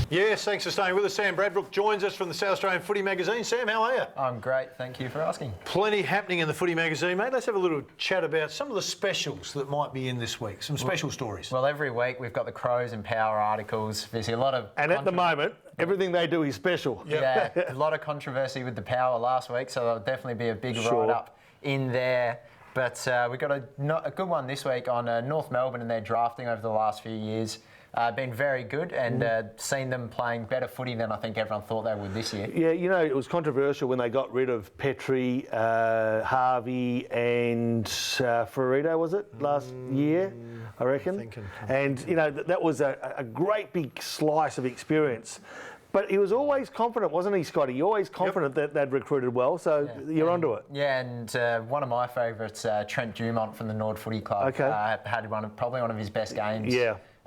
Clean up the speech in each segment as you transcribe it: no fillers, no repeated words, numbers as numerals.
Yes, thanks for staying with us. Sam Bradbrook joins us from the South Australian Footy Magazine. Sam, how are you? I'm great, thank you for asking. Plenty happening in the Footy Magazine, mate. Let's have a little chat about some of the specials that might be in this week, some special stories. Well, every week we've got the Crows and Power articles. There's a lot of... And at the moment, everything they do is special. Yeah, a lot of controversy with the Power last week, so there'll definitely be a big write-up in there. But we've got a good one this week on North Melbourne and their drafting over the last few years. Been very good and seen them playing better footy than I think everyone thought they would this year. Yeah, you know, it was controversial when they got rid of Petrie, Harvey and Ferrito, was it, last year, I reckon? And, you know, that was a great big slice of experience. But he was always confident, wasn't he, Scotty? You're always confident that they'd recruited well, so you're onto it. Yeah, and one of my favourites, Trent Dumont from the Nord Footy Club, had probably one of his best games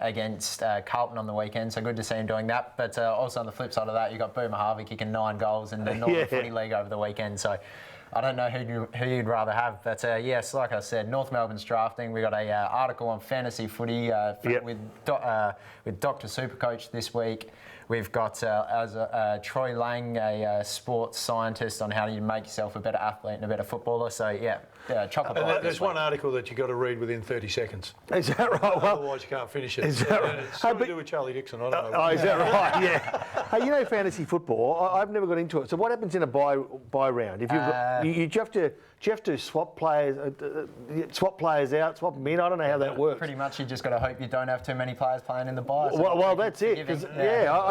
against Carlton on the weekend, so good to see him doing that. But also on the flip side of that, you got Boomer Harvey kicking 9 goals in the Northern Footy League over the weekend, so I don't know who you'd rather have. But yes, like I said, North Melbourne's drafting. We got a article on fantasy footy with Dr. Supercoach this week. We've got Troy Lang, a sports scientist, on how you make yourself a better athlete and a better footballer. So, chocolate. And there's one article that you've got to read within 30 seconds. Is that right? Well, otherwise, you can't finish it. Is that right? It's something to do with Charlie Dixon. I don't know. Oh, is that right? Yeah. Hey, you know fantasy football, I've never got into it. So what happens in a buy round? If you have to swap players out, swap them in. I don't know how that works. Pretty much, you just got to hope you don't have too many players playing in the buy. So well, that's it.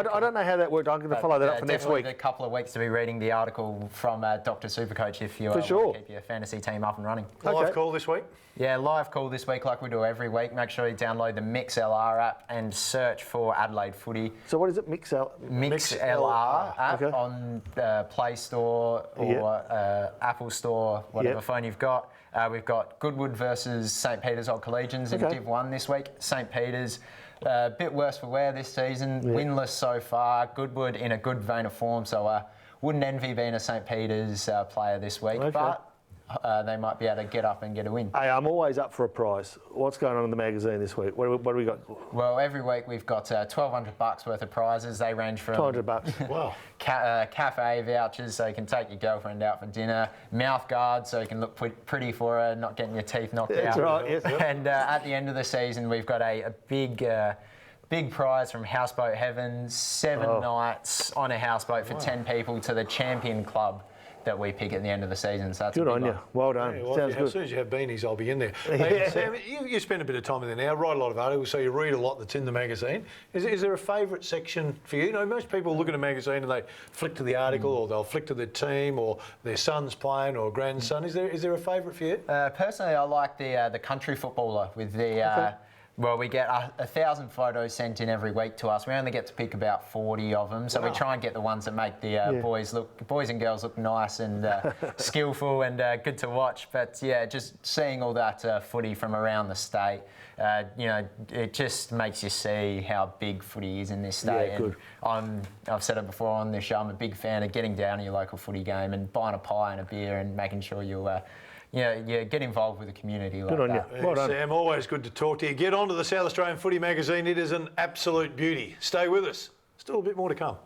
I don't know how that worked. I'm going to follow that up for next week. A couple of weeks to be reading the article from Dr. Supercoach if you want to keep your fantasy team up and running. Live call this week? Yeah, live call this week like we do every week. Make sure you download the MixLR app and search for Adelaide Footy. So what is it? MixLR app on Play Store or Apple Store, whatever phone you've got. We've got Goodwood versus St Peter's Old Collegians in Div 1 this week. St Peter's a bit worse for wear this season, winless so far. Goodwood in a good vein of form, so wouldn't envy being a St Peter's player this week, but they might be able to get up and get a win. Hey, I'm always up for a prize. What's going on in the magazine this week? What do we got? Well, every week we've got $1,200 worth of prizes. They range from $200. Wow. Cafe vouchers, so you can take your girlfriend out for dinner. Mouth guards, so you can look pretty for her, not getting your teeth knocked out. That's right. Yes. And at the end of the season, we've got a big prize from Houseboat Heaven, 7 nights on a houseboat for 10 people to the Champion Club that we pick at the end of the season. So that's good on you. Well done. Yeah, Sounds good. As soon as you have beanies, I'll be in there. Hey, Sam, you spend a bit of time in there now, write a lot of articles, so you read a lot that's in the magazine. Is there a favourite section for you? You know, most people look at a magazine and they flick to the article or they'll flick to their team or their son's playing or grandson. Is there a favourite for you? Personally, I like the country footballer with the... Well, we get 1,000 photos sent in every week to us. We only get to pick about 40 of them, so we try and get the ones that make the boys and girls look nice and skillful and good to watch. But yeah, just seeing all that footy from around the state, you know, it just makes you see how big footy is in this state. Yeah, good. And I've said it before on this show, I'm a big fan of getting down to your local footy game and buying a pie and a beer and making sure you get involved with the community like that. Well done. Sam, always good to talk to you. Get onto the South Australian Footy Magazine. It is an absolute beauty. Stay with us. Still a bit more to come.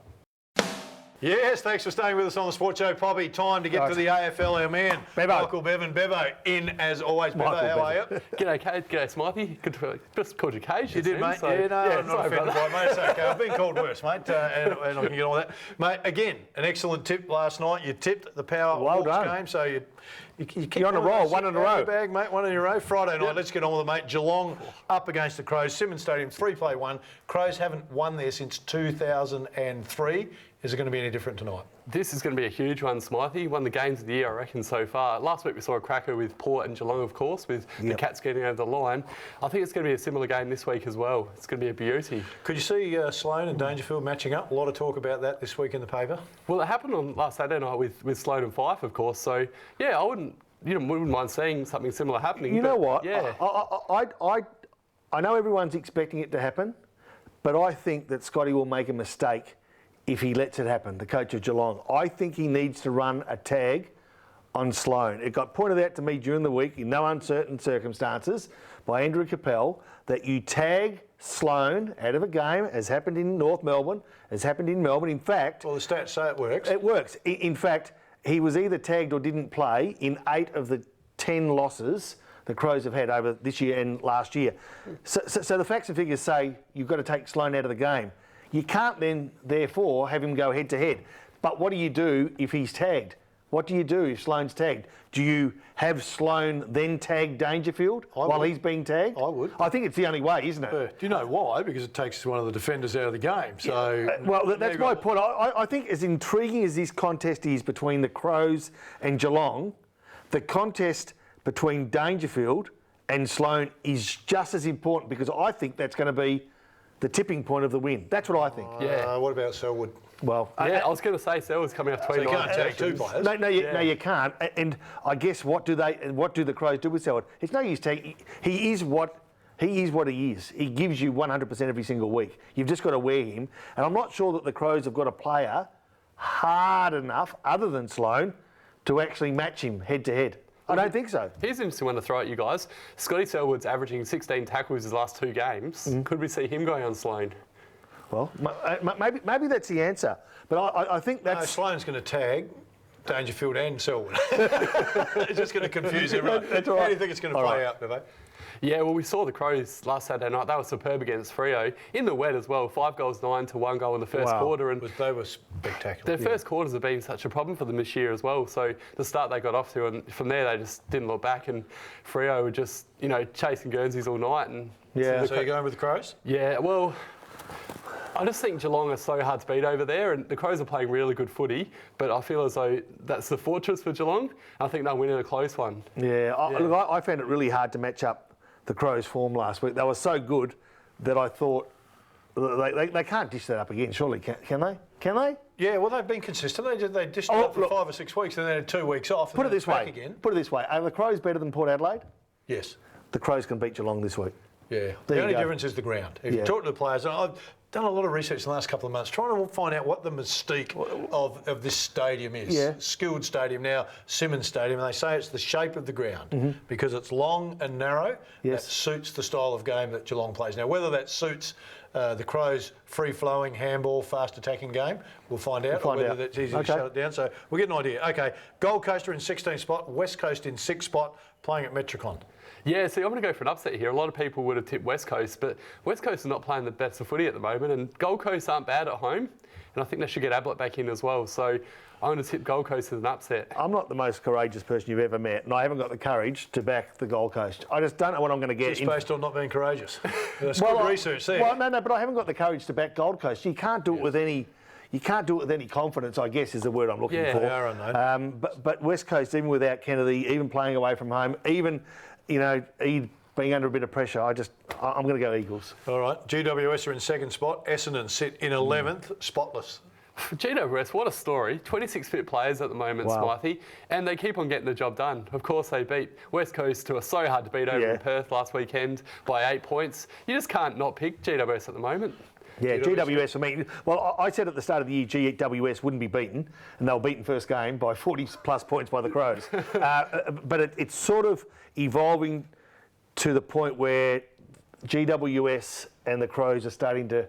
Yes, thanks for staying with us on the Sports Show, Poppy. Time to get to the AFL. Our man, Michael Bevo, in as always. Bevo, how are you? G'day, Smithy. Good to just called you Cage. You did, mate. So, I'm not offended by it, mate. It's okay. I've been called worse, mate, and I can get all that. Mate, again, an excellent tip last night. You tipped the Power Hawks game, so you're on a roll, one in a row. Bag, mate, one in a row. Friday night, let's get on with it, mate. Geelong up against the Crows. Simmons Stadium, 3-1. Crows haven't won there since 2003. Is it going to be any different tonight? This is going to be a huge one, Smithy. One of the games of the year, I reckon, so far. Last week we saw a cracker with Port and Geelong, of course, with the Cats getting over the line. I think it's going to be a similar game this week as well. It's going to be a beauty. Could you see Sloane and Dangerfield matching up? A lot of talk about that this week in the paper. Well, it happened on last Saturday night with Sloane and Fife, of course. So, yeah, I wouldn't mind seeing something similar happening. You know what? Yeah. I know everyone's expecting it to happen, but I think that Scotty will make a mistake if he lets it happen, the coach of Geelong. I think he needs to run a tag on Sloane. It got pointed out to me during the week in no uncertain circumstances, by Andrew Capel that you tag Sloane out of a game, as happened in North Melbourne, as happened in Melbourne. In fact... Well, the stats say it works. It works. In fact, he was either tagged or didn't play in 8 of the 10 losses the Crows have had over this year and last year. So the facts and figures say you've got to take Sloane out of the game. You can't then, therefore, have him go head-to-head. But what do you do if he's tagged? What do you do if Sloane's tagged? Do you have Sloane then tag Dangerfield while he's being tagged? I would. I think it's the only way, isn't it? Do you know why? Because it takes one of the defenders out of the game. So, well, that's my point. I think as intriguing as this contest is between the Crows and Geelong, the contest between Dangerfield and Sloane is just as important, because I think that's going to be the tipping point of the win. That's what I think. What about Selwood? Well, I was going to say Selwood's coming off 29. So you can't tag 2 players. No, you can't. And I guess what do the Crows do with Selwood? It's no use tagging. He is what he is. He gives you 100% every single week. You've just got to wear him. And I'm not sure that the Crows have got a player hard enough, other than Sloane, to actually match him head to head. I don't think so. Here's an interesting one to throw at you guys. Scotty Selwood's averaging 16 tackles his last 2 games. Could we see him going on Sloane? Well, maybe that's the answer. But I think that's... No, Sloane's going to tag Dangerfield and Selwood. It's just going to confuse everyone. That's all right. How do you think it's going to play out, Bevo? Yeah, well, we saw the Crows last Saturday night. They were superb against Freo. In the wet as well, 5 goals, 9 to 1 goal in the first quarter. And they were spectacular. their first quarters have been such a problem for them this year as well. So the start they got off to, and from there they just didn't look back. And Freo were just, chasing Guernseys all night. And So you're going with the Crows? Yeah, well, I just think Geelong are so hard to beat over there, and the Crows are playing really good footy, but I feel as though that's the fortress for Geelong. I think they'll win in a close one. Look, I found it really hard to match up the Crows' form last week. They were so good that I thought they can't dish that up again, surely, can they? Can they? Yeah, well, they've been consistent. They dished it up for 5 or 6 weeks, and then had 2 weeks off. Put it this way. Put it this way. Are the Crows better than Port Adelaide? Yes. The Crows can beat Geelong this week. Yeah. The only difference is the ground. If you talk to the players, I've done a lot of research in the last couple of months trying to find out what the mystique of this stadium is. Yeah. Skilled Stadium now, Simmons Stadium, and they say it's the shape of the ground because it's long and narrow. That suits the style of game that Geelong plays. Now, whether that suits the Crows' free-flowing, handball, fast-attacking game, we'll find out, or whether that's easy to shut it down. So we'll get an idea. Okay, Gold Coast are in 16th spot, West Coast in 6th spot, playing at Metricon. Yeah, see, I'm going to go for an upset here. A lot of people would have tipped West Coast, but West Coast are not playing the best of footy at the moment, and Gold Coast aren't bad at home, and I think they should get Ablett back in as well. So I'm going to tip Gold Coast as an upset. I'm not the most courageous person you've ever met, and I haven't got the courage to back the Gold Coast. I just don't know what I'm going to get. Just based on not being courageous. That's good research there. Well, no, but I haven't got the courage to back Gold Coast. You can't do it with any... You can't do it with any confidence, I guess, is the word I'm looking for. Yeah, I know. But West Coast, even without Kennedy, even playing away from home, even, being under a bit of pressure, I'm going to go Eagles. All right. GWS are in 2nd spot. Essendon sit in 11th, spotless. GWS, what a story. 26 fit players at the moment, Smythe, and they keep on getting the job done. Of course, they beat West Coast, who are so hard to beat over in Perth last weekend by 8 points. You just can't not pick GWS at the moment. Yeah, GWS for me. Well, I said at the start of the year GWS wouldn't be beaten, and they were beaten first game by 40+ points by the Crows. But it's sort of evolving to the point where GWS and the Crows are starting to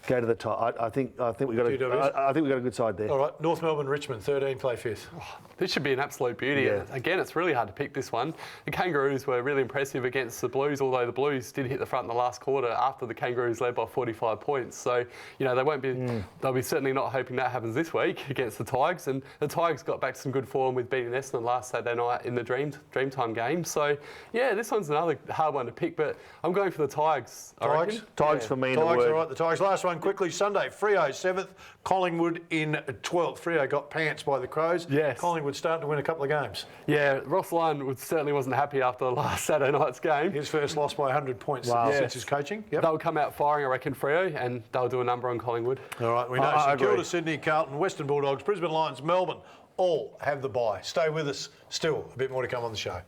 go to the top. I think we got a good side there. All right, North Melbourne, Richmond, 13 play 5th. This should be an absolute beauty. Yeah. Again, it's really hard to pick this one. The Kangaroos were really impressive against the Blues, although the Blues did hit the front in the last quarter after the Kangaroos led by 45 points. So, they won't be. They'll be certainly not hoping that happens this week against the Tigers. And the Tigers got back to some good form with beating Essendon last Saturday night in the Dreamtime game. So, yeah, this one's another hard one to pick, but I'm going for the Tigers. Tigers for me in a word. Tigers, all right, the Tigers. Last one quickly, Sunday, Freo 7th, Collingwood in 12th. Freo got pants by the Crows. Yes. Collingwood starting to win a couple of games. Yeah, Ross Lyon certainly wasn't happy after the last Saturday night's game. His first loss by 100 points since his coaching. Yep. They'll come out firing, I reckon, Freo, and they'll do a number on Collingwood. All right, we know. St Kilda, Sydney, Carlton, Western Bulldogs, Brisbane Lions, Melbourne all have the bye. Stay with us. Still a bit more to come on the show.